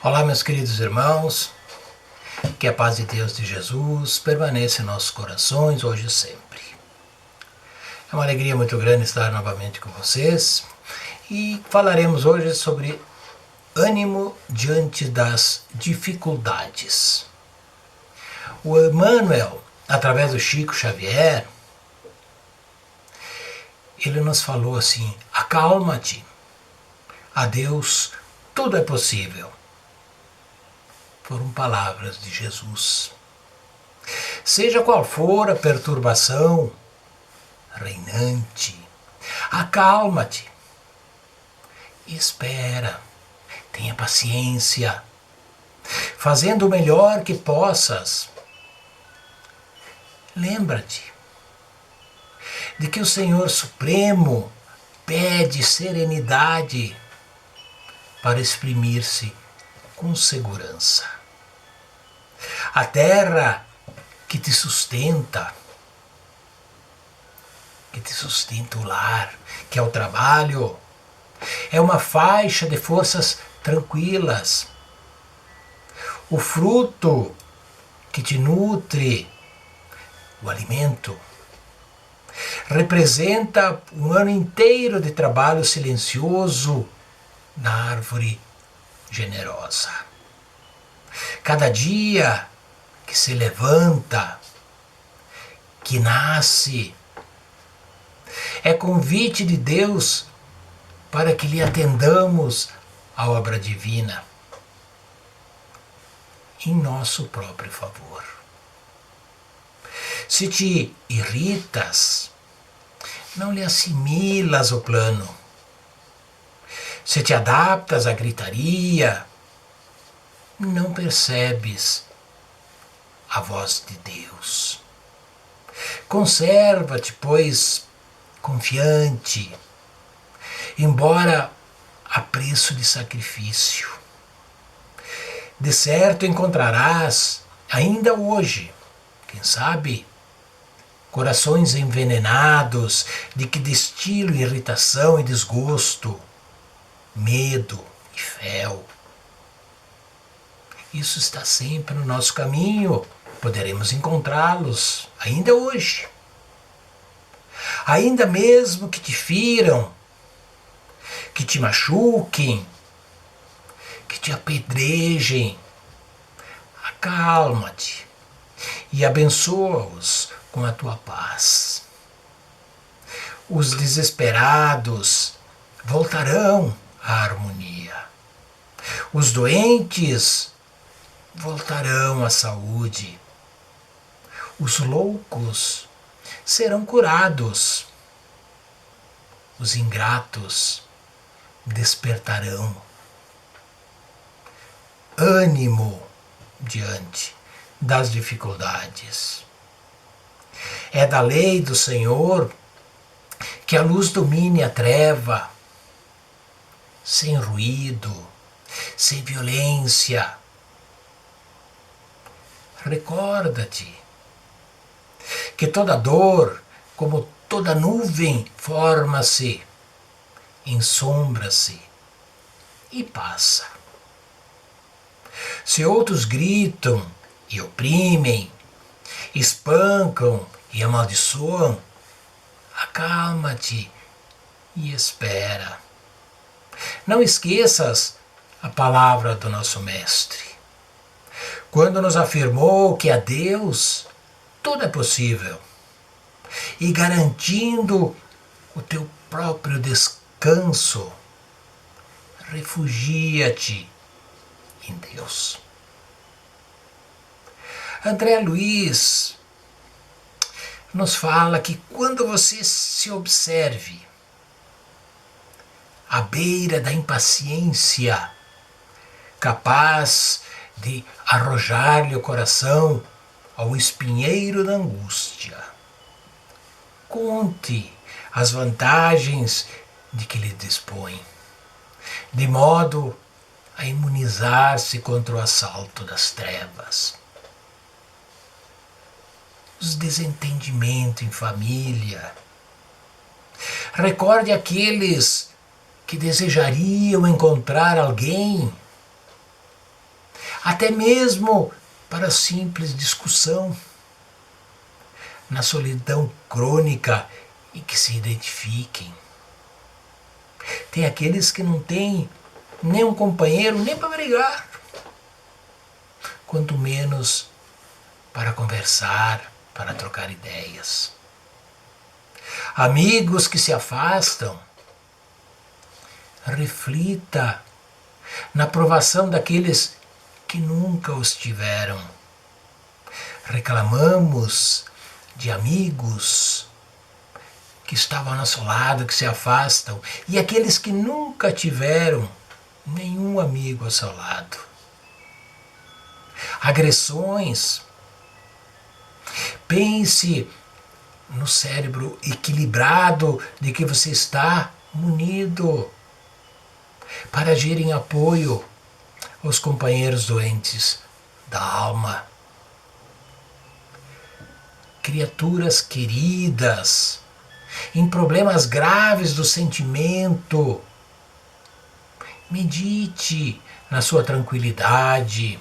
Olá, meus queridos irmãos, que a paz de Deus de Jesus permaneça em nossos corações hoje e sempre. É uma alegria muito grande estar novamente com vocês e falaremos hoje sobre ânimo diante das dificuldades. O Emmanuel, através do Chico Xavier, ele nos falou assim: acalma-te, a Deus tudo é possível. Foram palavras de Jesus. Seja qual for a perturbação reinante, acalma-te, espera, tenha paciência, fazendo o melhor que possas. Lembra-te de que o Senhor Supremo pede serenidade para exprimir-se com segurança. A terra que te sustenta o lar, que é o trabalho, é uma faixa de forças tranquilas. O fruto que te nutre, o alimento, representa um ano inteiro de trabalho silencioso na árvore generosa. Cada dia que se levanta, que nasce, é convite de Deus para que lhe atendamos a obra divina em nosso próprio favor. Se te irritas, não lhe assimilas o plano. Se te adaptas à gritaria, não percebes a voz de Deus. Conserva-te, pois, confiante, embora a preço de sacrifício. De certo encontrarás, ainda hoje, quem sabe, corações envenenados de que destilam irritação e desgosto, medo e fel. Isso está sempre no nosso caminho. Poderemos encontrá-los ainda hoje. Ainda mesmo que te firam, que te machuquem, que te apedrejem, acalma-te e abençoa-os com a tua paz. Os desesperados voltarão à harmonia. Os doentes voltarão à saúde. Os loucos serão curados. Os ingratos despertarão. Ânimo diante das dificuldades. É da lei do Senhor que a luz domine a treva, sem ruído, sem violência. Recorda-te que toda dor, como toda nuvem, forma-se, ensombra-se e passa. Se outros gritam e oprimem, espancam e amaldiçoam, acalma-te e espera. Não esqueças a palavra do nosso Mestre, quando nos afirmou que a Deus tudo é possível, e garantindo o teu próprio descanso, refugia-te em Deus. André Luiz nos fala que quando você se observe à beira da impaciência, capaz de arrojar-lhe o coração ao espinheiro da angústia, conte as vantagens de que lhe dispõe, de modo a imunizar-se contra o assalto das trevas. Os desentendimentos em família. Recorde aqueles que desejariam encontrar alguém até mesmo para simples discussão, na solidão crônica e que se identifiquem. Tem aqueles que não têm nem um companheiro nem para brigar, quanto menos para conversar, para trocar ideias. Amigos que se afastam, reflita na provação daqueles que nunca os tiveram. Reclamamos de amigos que estavam ao nosso lado, que se afastam, e aqueles que nunca tiveram nenhum amigo ao seu lado. Agressões. Pense no cérebro equilibrado de que você está munido para agir em apoio aos companheiros doentes da alma. Criaturas queridas, em problemas graves do sentimento, medite na sua tranquilidade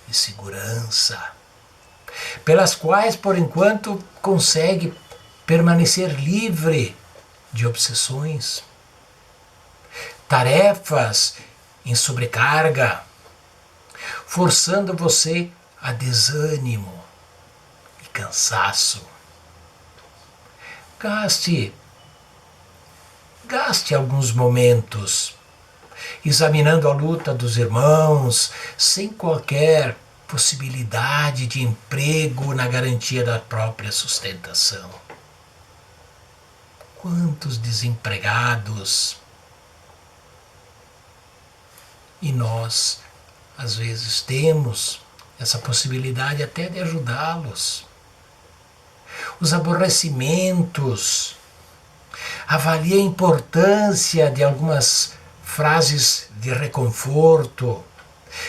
e segurança, pelas quais, por enquanto, consegue permanecer livre de obsessões, tarefas em sobrecarga, forçando você a desânimo e cansaço. Gaste alguns momentos examinando a luta dos irmãos, sem qualquer possibilidade de emprego na garantia da própria sustentação. Quantos desempregados! E nós, às vezes, temos essa possibilidade até de ajudá-los. Os aborrecimentos. Avalie a importância de algumas frases de reconforto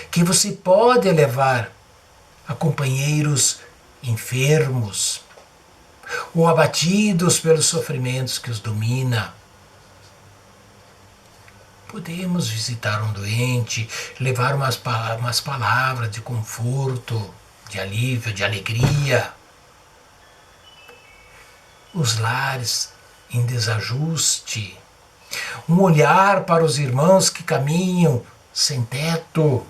que você pode levar a companheiros enfermos ou abatidos pelos sofrimentos que os domina. Podemos visitar um doente, levar umas palavras de conforto, de alívio, de alegria. Os lares em desajuste, um olhar para os irmãos que caminham sem teto.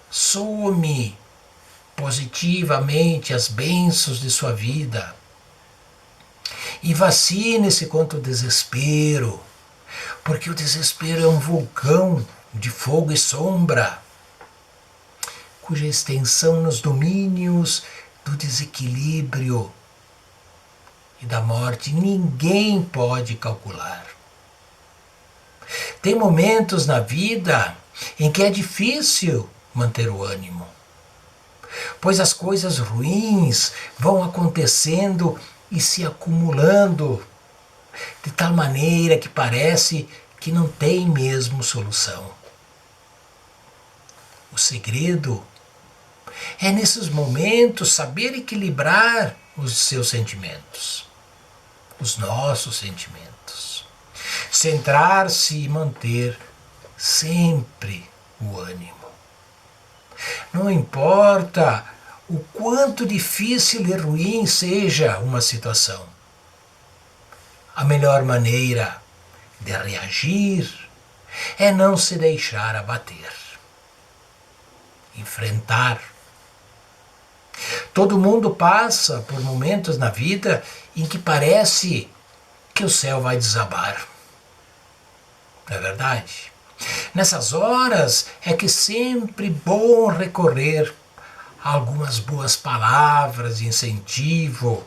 Some positivamente as bênçãos de sua vida e vacine-se contra o desespero, porque o desespero é um vulcão de fogo e sombra, cuja extensão nos domínios do desequilíbrio e da morte ninguém pode calcular. Tem momentos na vida em que é difícil manter o ânimo, pois as coisas ruins vão acontecendo e se acumulando, de tal maneira que parece que não tem mesmo solução. O segredo é, nesses momentos, saber equilibrar os seus sentimentos, os nossos sentimentos. Centrar-se e manter sempre o ânimo. Não importa o quanto difícil e ruim seja uma situação. A melhor maneira de reagir é não se deixar abater. Enfrentar. Todo mundo passa por momentos na vida em que parece que o céu vai desabar. Não é verdade? Nessas horas é que sempre bom recorrer a algumas boas palavras de incentivo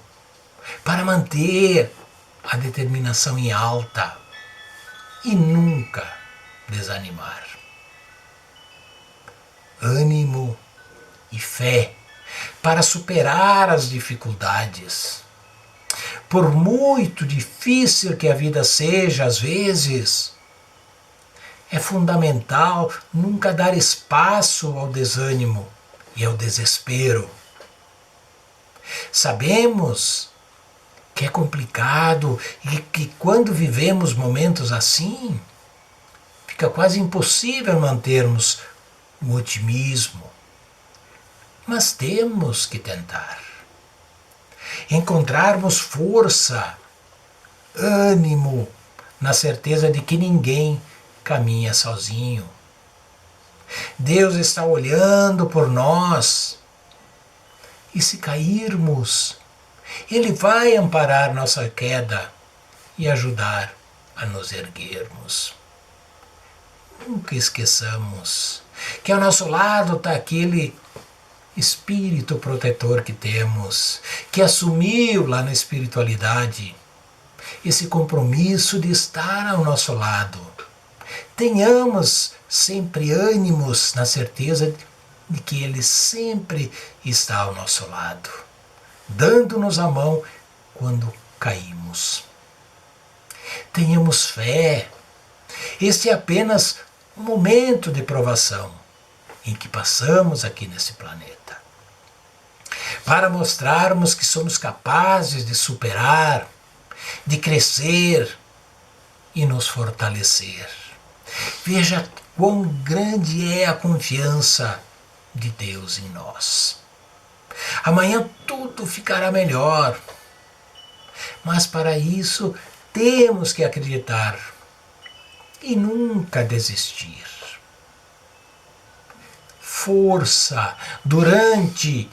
para manter a determinação em alta e nunca desanimar. Ânimo e fé para superar as dificuldades. Por muito difícil que a vida seja, às vezes, é fundamental nunca dar espaço ao desânimo e ao desespero. Sabemos que é complicado e que quando vivemos momentos assim, fica quase impossível mantermos o otimismo, mas temos que tentar. Encontrarmos força, ânimo, na certeza de que ninguém caminha sozinho. Deus está olhando por nós e se cairmos, Ele vai amparar nossa queda e ajudar a nos erguermos. Nunca esqueçamos que ao nosso lado está aquele Espírito protetor que temos, que assumiu lá na espiritualidade esse compromisso de estar ao nosso lado. Tenhamos sempre ânimos na certeza de que Ele sempre está ao nosso lado, dando-nos a mão quando caímos. Tenhamos fé. Este é apenas um momento de provação em que passamos aqui nesse planeta, para mostrarmos que somos capazes de superar, de crescer e nos fortalecer. Veja quão grande é a confiança de Deus em nós. Amanhã tudo ficará melhor, mas para isso temos que acreditar e nunca desistir. Força durante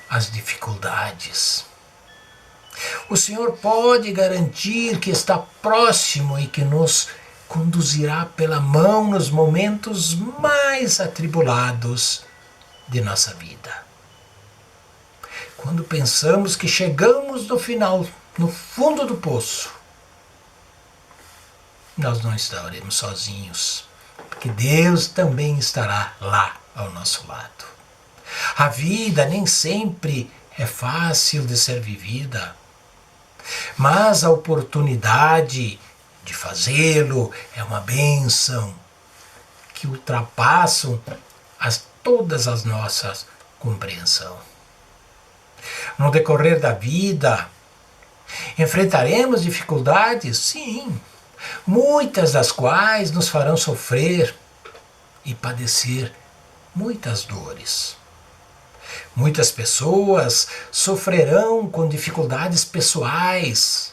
as dificuldades. O Senhor pode garantir que está próximo e que nos conduzirá pela mão nos momentos mais atribulados de nossa vida. Quando pensamos que chegamos no final, no fundo do poço, nós não estaremos sozinhos, porque Deus também estará lá ao nosso lado. A vida nem sempre é fácil de ser vivida, mas a oportunidade de fazê-lo é uma bênção que ultrapassam todas as nossas compreensão. No decorrer da vida, enfrentaremos dificuldades, sim, muitas das quais nos farão sofrer e padecer muitas dores. Muitas pessoas sofrerão com dificuldades pessoais,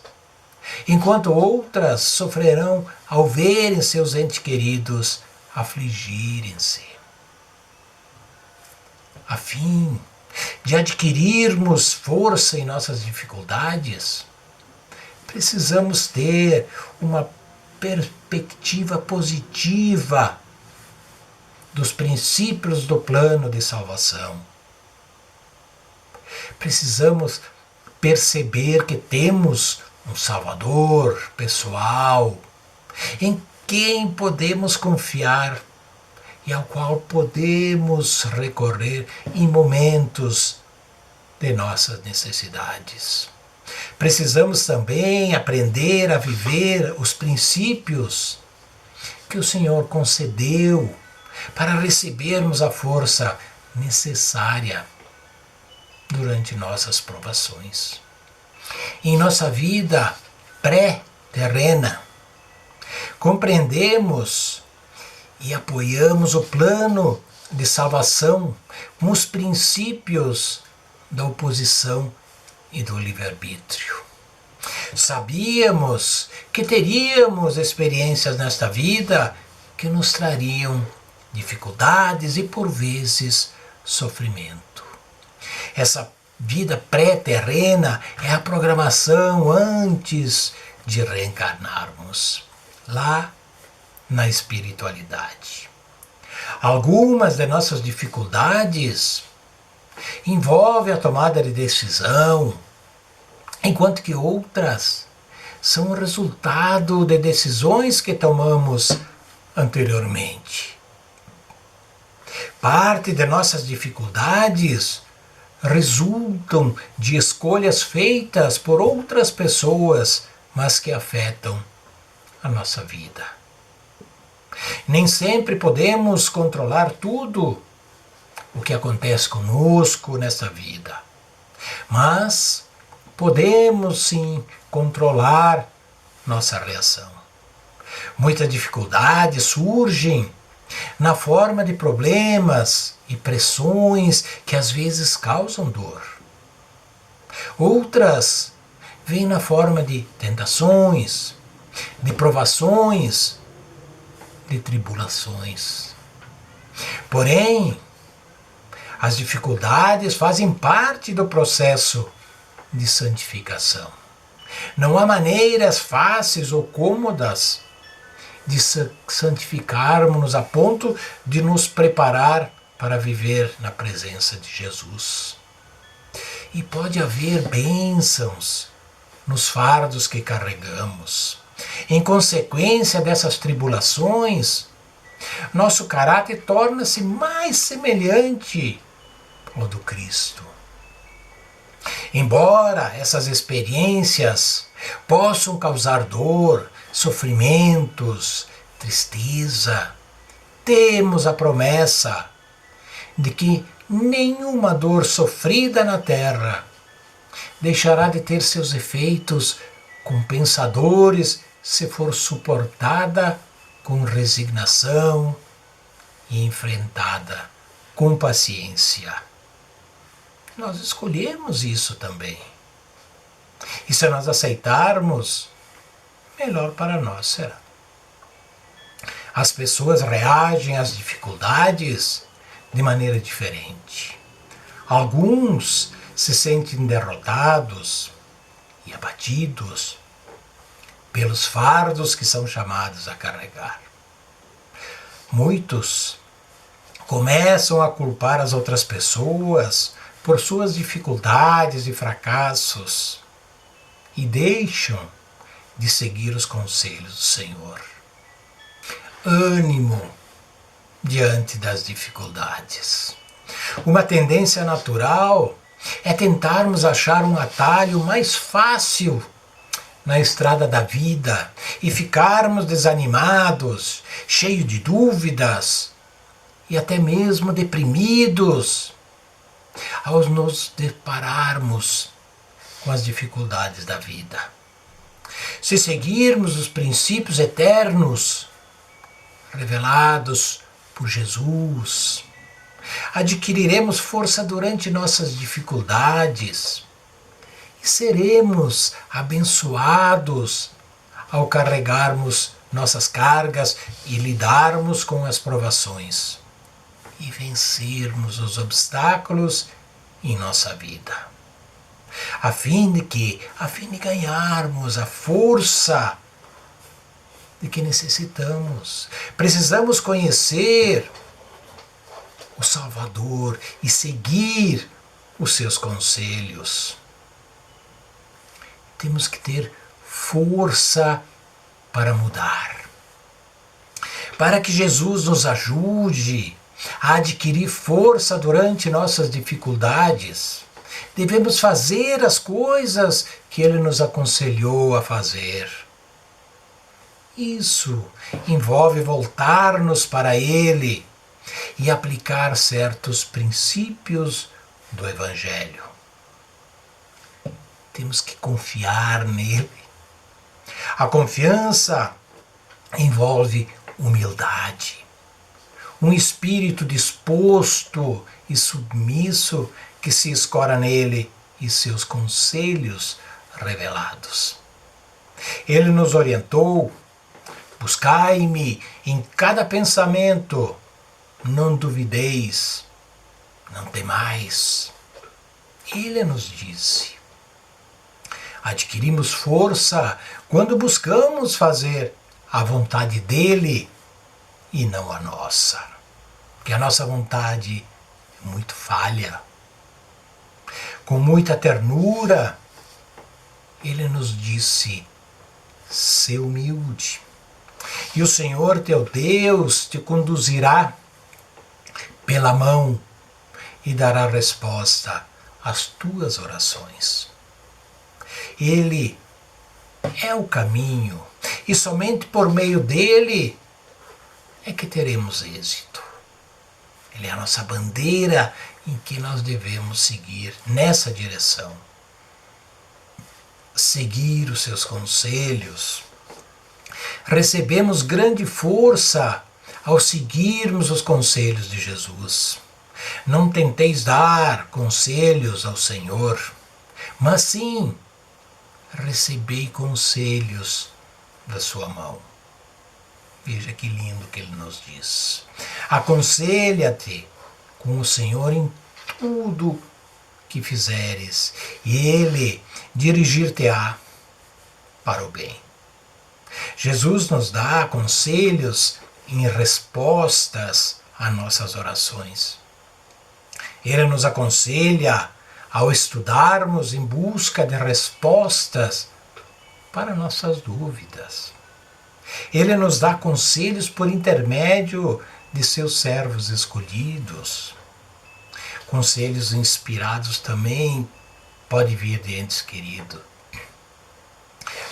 enquanto outras sofrerão ao verem seus entes queridos afligirem-se. A fim de adquirirmos força em nossas dificuldades, precisamos ter uma perspectiva positiva dos princípios do plano de salvação. Precisamos perceber que temos um Salvador pessoal, em quem podemos confiar e ao qual podemos recorrer em momentos de nossas necessidades. Precisamos também aprender a viver os princípios que o Senhor concedeu para recebermos a força necessária durante nossas provações. Em nossa vida pré-terrena, compreendemos e apoiamos o plano de salvação com os princípios da oposição e do livre-arbítrio. Sabíamos que teríamos experiências nesta vida que nos trariam dificuldades e, por vezes, sofrimento. Essa vida pré-terrena é a programação antes de reencarnarmos lá na espiritualidade. Algumas de nossas dificuldades envolvem a tomada de decisão, enquanto que outras são o resultado de decisões que tomamos anteriormente. Parte de nossas dificuldades resultam de escolhas feitas por outras pessoas, mas que afetam a nossa vida. Nem sempre podemos controlar tudo o que acontece conosco nesta vida, mas podemos sim controlar nossa reação. Muitas dificuldades surgem na forma de problemas e pressões que às vezes causam dor. Outras vêm na forma de tentações, de provações, de tribulações. Porém, as dificuldades fazem parte do processo de santificação. Não há maneiras fáceis ou cômodas de santificarmos-nos a ponto de nos preparar para viver na presença de Jesus. E pode haver bênçãos nos fardos que carregamos. Em consequência dessas tribulações, nosso caráter torna-se mais semelhante ao do Cristo. Embora essas experiências possam causar dor, sofrimentos, tristeza, temos a promessa de que nenhuma dor sofrida na terra deixará de ter seus efeitos compensadores se for suportada com resignação e enfrentada com paciência. Nós escolhemos isso também. E se nós aceitarmos, melhor para nós será. As pessoas reagem às dificuldades de maneira diferente. Alguns se sentem derrotados e abatidos pelos fardos que são chamados a carregar. Muitos começam a culpar as outras pessoas por suas dificuldades e fracassos e deixam de seguir os conselhos do Senhor. Ânimo diante das dificuldades. Uma tendência natural é tentarmos achar um atalho mais fácil na estrada da vida e ficarmos desanimados, cheios de dúvidas e até mesmo deprimidos ao nos depararmos com as dificuldades da vida. Se seguirmos os princípios eternos revelados por Jesus, adquiriremos força durante nossas dificuldades e seremos abençoados ao carregarmos nossas cargas e lidarmos com as provações e vencermos os obstáculos em nossa vida, a fim de ganharmos a força de que necessitamos. Precisamos conhecer o Salvador e seguir os seus conselhos. Temos que ter força para mudar. Para que Jesus nos ajude a adquirir força durante nossas dificuldades, devemos fazer as coisas que Ele nos aconselhou a fazer. Isso envolve voltar-nos para Ele e aplicar certos princípios do Evangelho. Temos que confiar nele. A confiança envolve humildade, um espírito disposto e submisso que se escora nele e seus conselhos revelados. Ele nos orientou: buscai-me em cada pensamento, não duvideis, não temais. Ele nos disse. Adquirimos força quando buscamos fazer a vontade dele e não a nossa, porque a nossa vontade é muito falha. Com muita ternura, ele nos disse: sê humilde, e o Senhor teu Deus te conduzirá pela mão e dará resposta às tuas orações. Ele é o caminho e somente por meio dele é que teremos êxito. Ele é a nossa bandeira em que nós devemos seguir nessa direção. Seguir os seus conselhos. Recebemos grande força ao seguirmos os conselhos de Jesus. Não tenteis dar conselhos ao Senhor, mas sim recebei conselhos da sua mão. Veja que lindo que ele nos diz. Aconselha-te com o Senhor em tudo que fizeres, e Ele dirigir-te-á para o bem. Jesus nos dá conselhos em respostas a nossas orações. Ele nos aconselha ao estudarmos em busca de respostas para nossas dúvidas. Ele nos dá conselhos por intermédio de seus servos escolhidos. Conselhos inspirados também pode vir de entes queridos.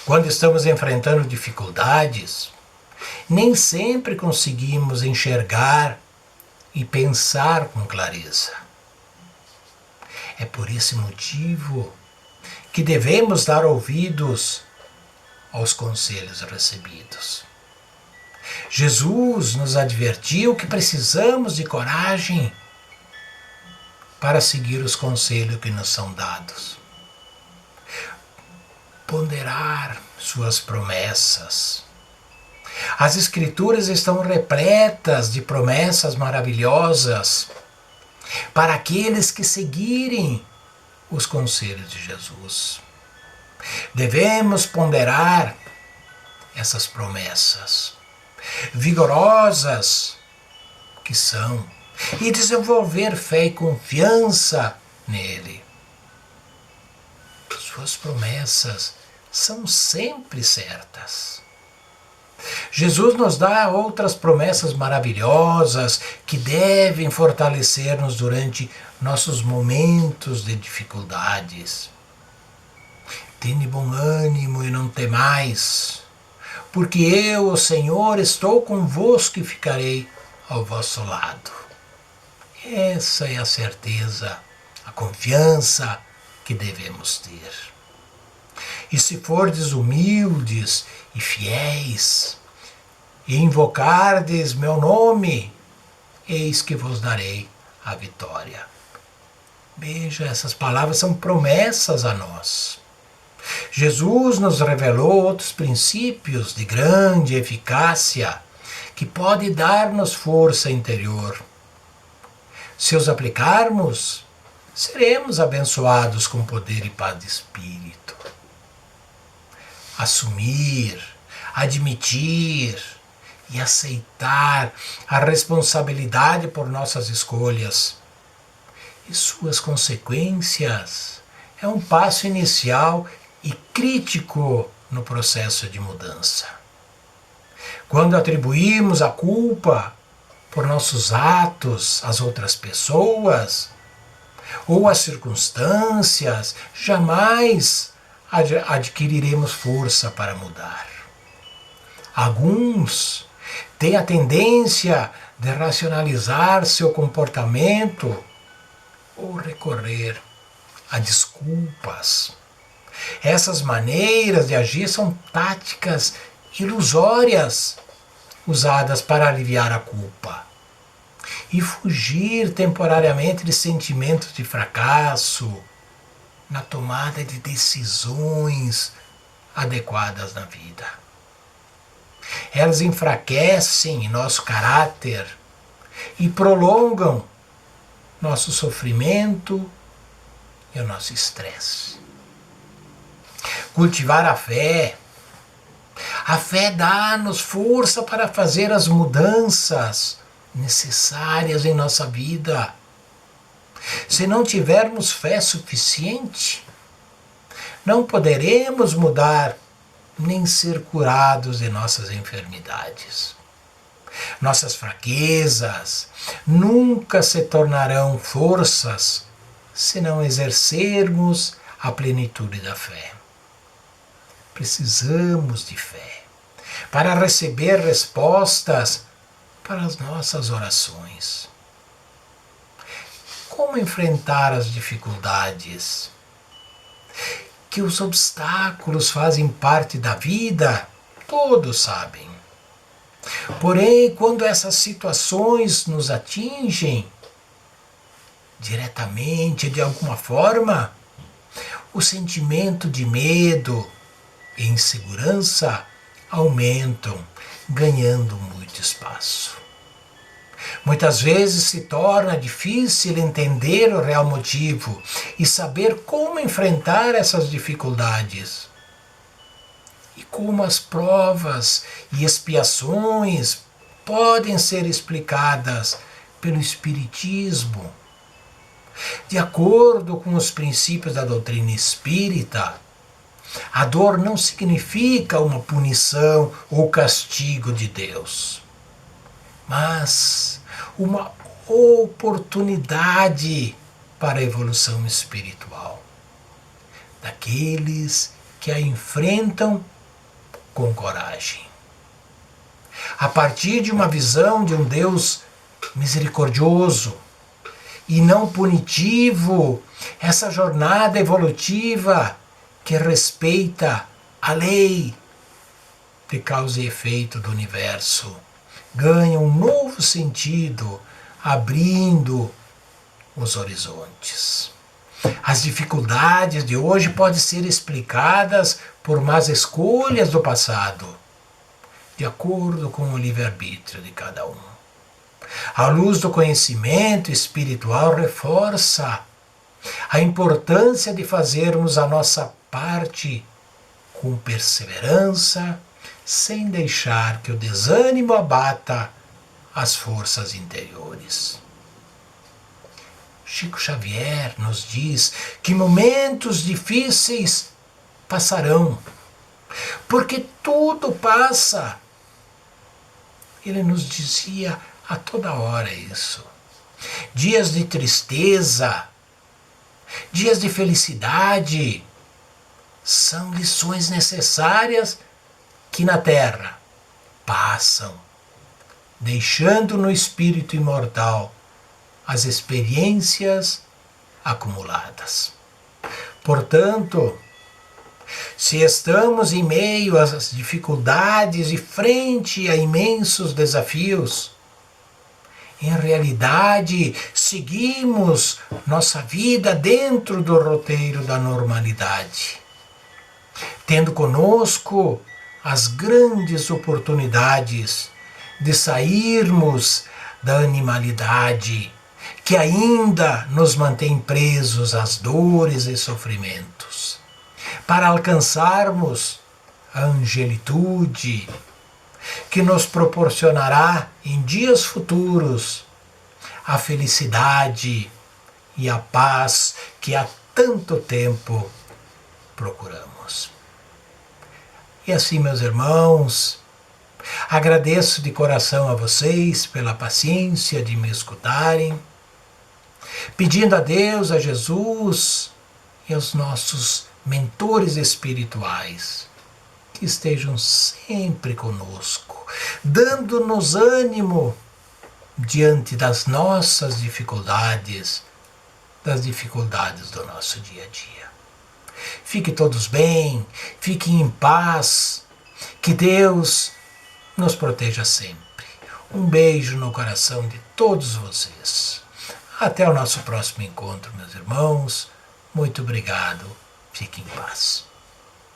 Quando estamos enfrentando dificuldades, nem sempre conseguimos enxergar e pensar com clareza. É por esse motivo que devemos dar ouvidos aos conselhos recebidos. Jesus nos advertiu que precisamos de coragem para seguir os conselhos que nos são dados. Ponderar suas promessas. As Escrituras estão repletas de promessas maravilhosas para aqueles que seguirem os conselhos de Jesus. Devemos ponderar essas promessas vigorosas que são e desenvolver fé e confiança nele. Suas promessas são sempre certas. Jesus nos dá outras promessas maravilhosas que devem fortalecer-nos durante nossos momentos de dificuldades. Tende bom ânimo e não temais, porque eu, o Senhor, estou convosco e ficarei ao vosso lado. Essa é a certeza, a confiança que devemos ter. E se fordes humildes e fiéis, e invocardes meu nome, eis que vos darei a vitória. Veja, essas palavras são promessas a nós. Jesus nos revelou outros princípios de grande eficácia que podem dar-nos força interior. Se os aplicarmos, seremos abençoados com poder e paz de espírito. Assumir, admitir e aceitar a responsabilidade por nossas escolhas e suas consequências é um passo inicial e crítico no processo de mudança. Quando atribuímos a culpa por nossos atos às outras pessoas ou às circunstâncias, jamais adquiriremos força para mudar. Alguns têm a tendência de racionalizar seu comportamento ou recorrer a desculpas. Essas maneiras de agir são táticas ilusórias usadas para aliviar a culpa e fugir temporariamente de sentimentos de fracasso na tomada de decisões adequadas na vida. Elas enfraquecem nosso caráter e prolongam nosso sofrimento e o nosso estresse. Cultivar a fé. A fé dá-nos força para fazer as mudanças necessárias em nossa vida. Se não tivermos fé suficiente, não poderemos mudar nem ser curados de nossas enfermidades. Nossas fraquezas nunca se tornarão forças se não exercermos a plenitude da fé. Precisamos de fé para receber respostas para as nossas orações. Como enfrentar as dificuldades? Que os obstáculos fazem parte da vida, todos sabem. Porém, quando essas situações nos atingem diretamente, de alguma forma, o sentimento de medo e insegurança aumentam, ganhando muito espaço. Muitas vezes se torna difícil entender o real motivo e saber como enfrentar essas dificuldades. E como as provas e expiações podem ser explicadas pelo Espiritismo. De acordo com os princípios da doutrina espírita, a dor não significa uma punição ou castigo de Deus, mas uma oportunidade para a evolução espiritual daqueles que a enfrentam com coragem. A partir de uma visão de um Deus misericordioso e não punitivo, essa jornada evolutiva que respeita a lei de causa e efeito do universo ganha um novo sentido, abrindo os horizontes. As dificuldades de hoje podem ser explicadas por más escolhas do passado, de acordo com o livre-arbítrio de cada um. A luz do conhecimento espiritual reforça a importância de fazermos a nossa parte com perseverança, sem deixar que o desânimo abata as forças interiores. Chico Xavier nos diz que momentos difíceis passarão, porque tudo passa. Ele nos dizia a toda hora isso. Dias de tristeza, dias de felicidade, são lições necessárias que na Terra passam, deixando no espírito imortal as experiências acumuladas. Portanto, se estamos em meio às dificuldades e frente a imensos desafios, em realidade seguimos nossa vida dentro do roteiro da normalidade, tendo conosco as grandes oportunidades de sairmos da animalidade que ainda nos mantém presos às dores e sofrimentos, para alcançarmos a angelitude que nos proporcionará em dias futuros a felicidade e a paz que há tanto tempo procuramos. E assim, meus irmãos, agradeço de coração a vocês pela paciência de me escutarem, pedindo a Deus, a Jesus e aos nossos mentores espirituais que estejam sempre conosco, dando-nos ânimo diante das nossas dificuldades, das dificuldades do nosso dia a dia. Fiquem todos bem, fiquem em paz, que Deus nos proteja sempre. Um beijo no coração de todos vocês. Até o nosso próximo encontro, meus irmãos. Muito obrigado. Fiquem em paz.